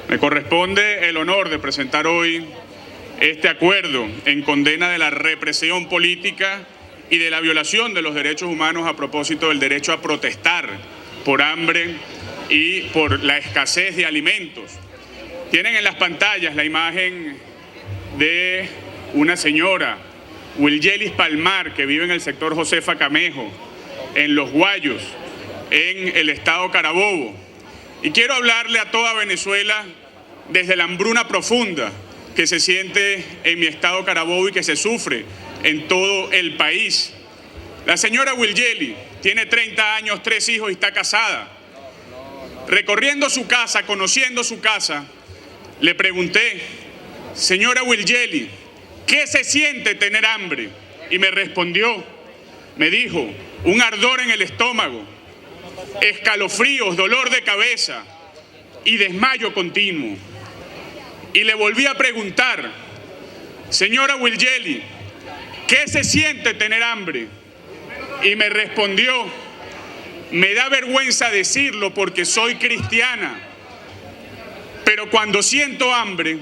Me corresponde el honor de presentar hoy este acuerdo en condena de la represión política y de la violación de los derechos humanos a propósito del derecho a protestar por hambre y por la escasez de alimentos. Tienen en las pantallas la imagen de una señora, Wilgelis Palmar, que vive en el sector Josefa Camejo, en Los Guayos, en el estado Carabobo. Y quiero hablarle a toda Venezuela desde la hambruna profunda que se siente en mi estado Carabobo y que se sufre en todo el país. La señora Wilgelis tiene 30 años, 3 hijos y está casada. Recorriendo su casa, conociendo su casa, le pregunté: señora Wilgelis, ¿qué se siente tener hambre? Y me respondió, me dijo: un ardor en el estómago, escalofríos, dolor de cabeza y desmayo continuo. Y le volví a preguntar: señora Wilgelis, ¿qué se siente tener hambre? Y me respondió: me da vergüenza decirlo porque soy cristiana, pero cuando siento hambre,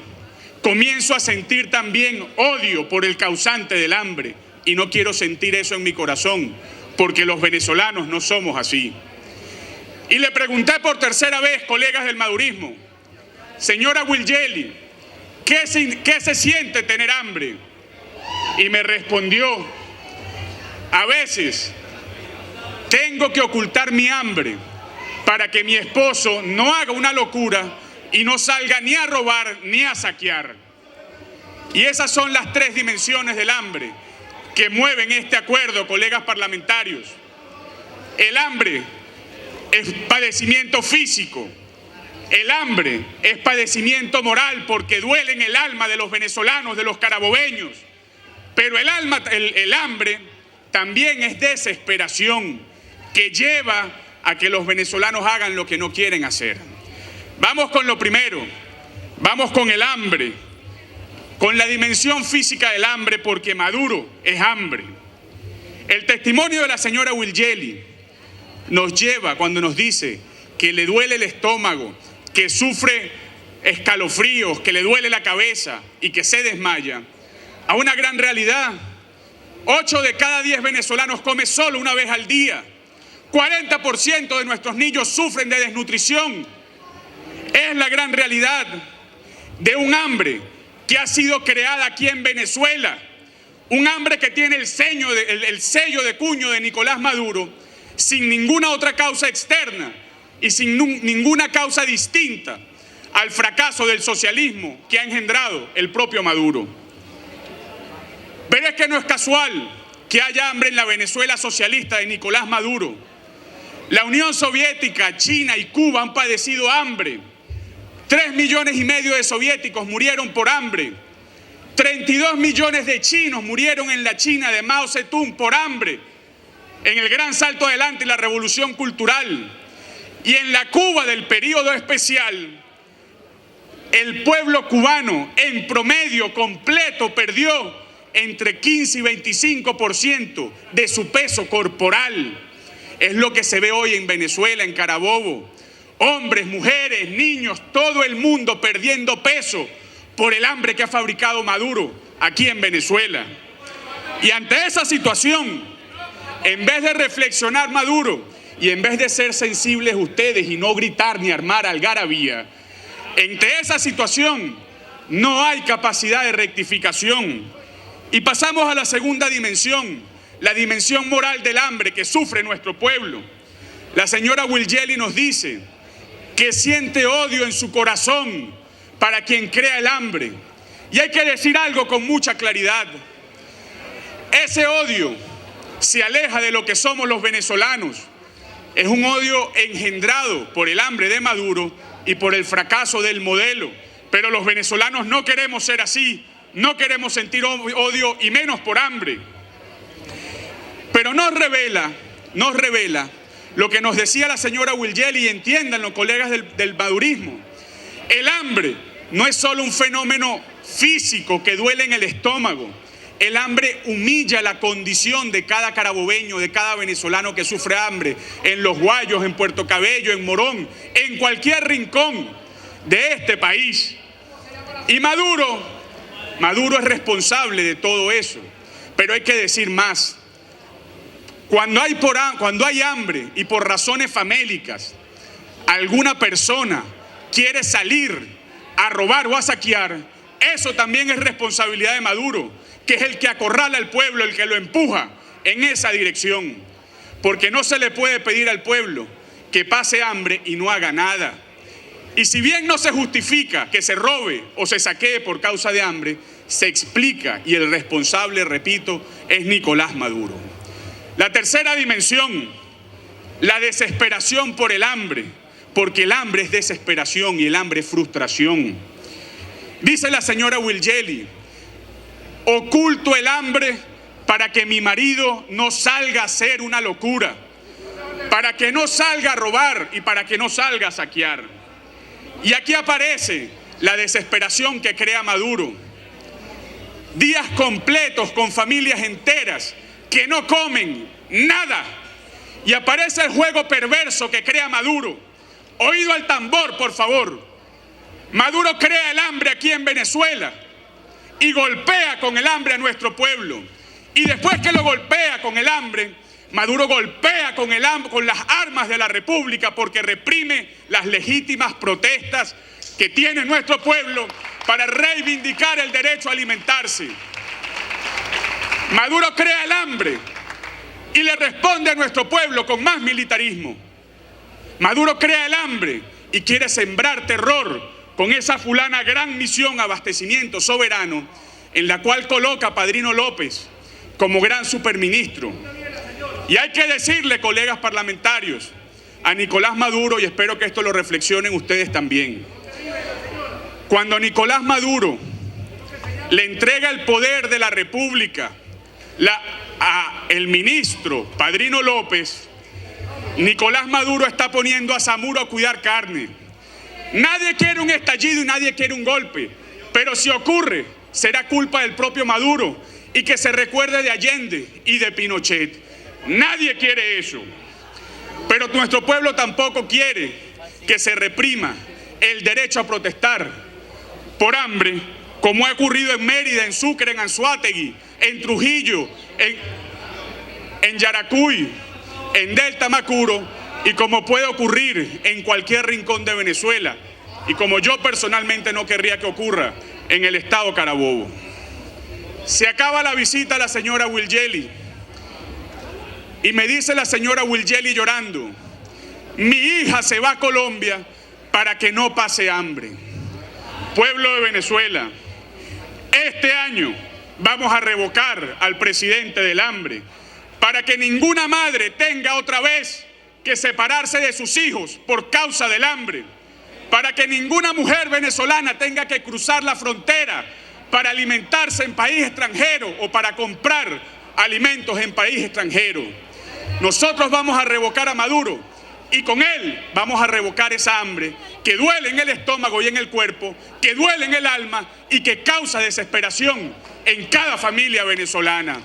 comienzo a sentir también odio por el causante del hambre, y no quiero sentir eso en mi corazón, porque los venezolanos no somos así. Y le pregunté por tercera vez, colegas del madurismo: señora Wilgelis, ¿qué se siente tener hambre? Y me respondió: a veces tengo que ocultar mi hambre para que mi esposo no haga una locura y no salga ni a robar ni a saquear. Y esas son las 3 dimensiones del hambre que mueven este acuerdo, colegas parlamentarios. El hambre es padecimiento físico. El hambre es padecimiento moral porque duele en el alma de los venezolanos, de los carabobeños. Pero el hambre también es desesperación que lleva a que los venezolanos hagan lo que no quieren hacer. Vamos con lo primero, vamos con el hambre, con la dimensión física del hambre, porque Maduro es hambre. El testimonio de la señora Wilgelis nos lleva cuando nos dice que le duele el estómago, que sufre escalofríos, que le duele la cabeza y que se desmaya, a una gran realidad. 8 de cada 10 venezolanos come solo una vez al día. 40% de nuestros niños sufren de desnutrición. Es la gran realidad de un hambre que ha sido creada aquí en Venezuela. Un hambre que tiene el sello de cuño de Nicolás Maduro, sin ninguna otra causa externa y sin ninguna causa distinta al fracaso del socialismo que ha engendrado el propio Maduro. Pero es que no es casual que haya hambre en la Venezuela socialista de Nicolás Maduro. La Unión Soviética, China y Cuba han padecido hambre. 3,5 millones de soviéticos murieron por hambre. 32 millones de chinos murieron en la China de Mao Zedong por hambre, en el gran salto adelante y la revolución cultural. Y en la Cuba del periodo especial, el pueblo cubano en promedio completo perdió entre 15 y 25% de su peso corporal. Es lo que se ve hoy en Venezuela, en Carabobo. Hombres, mujeres, niños, todo el mundo perdiendo peso por el hambre que ha fabricado Maduro aquí en Venezuela. Y ante esa situación, en vez de reflexionar Maduro y en vez de ser sensibles ustedes y no gritar ni armar algarabía, ante esa situación no hay capacidad de rectificación. Y pasamos a la segunda dimensión, la dimensión moral del hambre que sufre nuestro pueblo. La señora Wilgelis nos dice que siente odio en su corazón para quien crea el hambre. Y hay que decir algo con mucha claridad. Ese odio se aleja de lo que somos los venezolanos. Es un odio engendrado por el hambre de Maduro y por el fracaso del modelo. Pero los venezolanos no queremos ser así, no queremos sentir odio y menos por hambre. Pero nos revela lo que nos decía la señora Wilgelis, y entiendan los colegas del madurismo. El hambre no es solo un fenómeno físico que duele en el estómago. El hambre humilla la condición de cada carabobeño, de cada venezolano que sufre hambre, en Los Guayos, en Puerto Cabello, en Morón, en cualquier rincón. de este país. Y Maduro es responsable de todo eso. Pero hay que decir más. Cuando hay hambre y por razones famélicas, alguna persona quiere salir a robar o a saquear, eso también es responsabilidad de Maduro, que es el que acorrala al pueblo, el que lo empuja en esa dirección. Porque no se le puede pedir al pueblo que pase hambre y no haga nada. Y si bien no se justifica que se robe o se saquee por causa de hambre, se explica, y el responsable, repito, es Nicolás Maduro. La tercera dimensión, la desesperación por el hambre, porque el hambre es desesperación y el hambre es frustración. Dice la señora Wilgeli: oculto el hambre para que mi marido no salga a hacer una locura, para que no salga a robar y para que no salga a saquear. Y aquí aparece la desesperación que crea Maduro. Días completos con familias enteras que no comen nada. Y aparece el juego perverso que crea Maduro. Oído al tambor, por favor. Maduro crea el hambre aquí en Venezuela y golpea con el hambre a nuestro pueblo. Y después que lo golpea con el hambre, Maduro golpea con las armas de la República, porque reprime las legítimas protestas que tiene nuestro pueblo para reivindicar el derecho a alimentarse. Maduro crea el hambre y le responde a nuestro pueblo con más militarismo. Maduro crea el hambre y quiere sembrar terror con esa fulana gran misión abastecimiento soberano, en la cual coloca a Padrino López como gran superministro. Y hay que decirle, colegas parlamentarios, a Nicolás Maduro, y espero que esto lo reflexionen ustedes también. Cuando Nicolás Maduro le entrega el poder de la República a el ministro Padrino López, Nicolás Maduro está poniendo a Zamuro a cuidar carne. Nadie quiere un estallido y nadie quiere un golpe, pero si ocurre, será culpa del propio Maduro, y que se recuerde de Allende y de Pinochet. Nadie quiere eso. Pero nuestro pueblo tampoco quiere que se reprima el derecho a protestar por hambre, como ha ocurrido en Mérida, en Sucre, en Anzoátegui, en Trujillo, en Yaracuy, en Delta Macuro, y como puede ocurrir en cualquier rincón de Venezuela, y como yo personalmente no querría que ocurra en el estado Carabobo. Se acaba la visita a la señora Wilgeli y me dice la señora Wilgeli llorando: mi hija se va a Colombia para que no pase hambre. Pueblo de Venezuela, este año vamos a revocar al presidente del hambre para que ninguna madre tenga otra vez que separarse de sus hijos por causa del hambre, para que ninguna mujer venezolana tenga que cruzar la frontera para alimentarse en país extranjero o para comprar alimentos en país extranjero. Nosotros vamos a revocar a Maduro y con él vamos a revocar esa hambre que duele en el estómago y en el cuerpo, que duele en el alma y que causa desesperación en cada familia venezolana.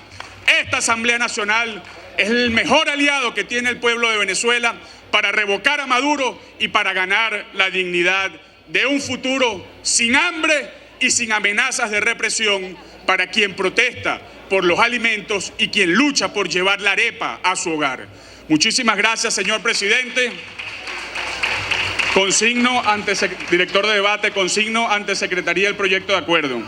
Esta Asamblea Nacional es el mejor aliado que tiene el pueblo de Venezuela para revocar a Maduro y para ganar la dignidad de un futuro sin hambre y sin amenazas de represión para quien protesta por los alimentos y quien lucha por llevar la arepa a su hogar. Muchísimas gracias, señor presidente. Director de debate, consigno ante Secretaría el proyecto de acuerdo.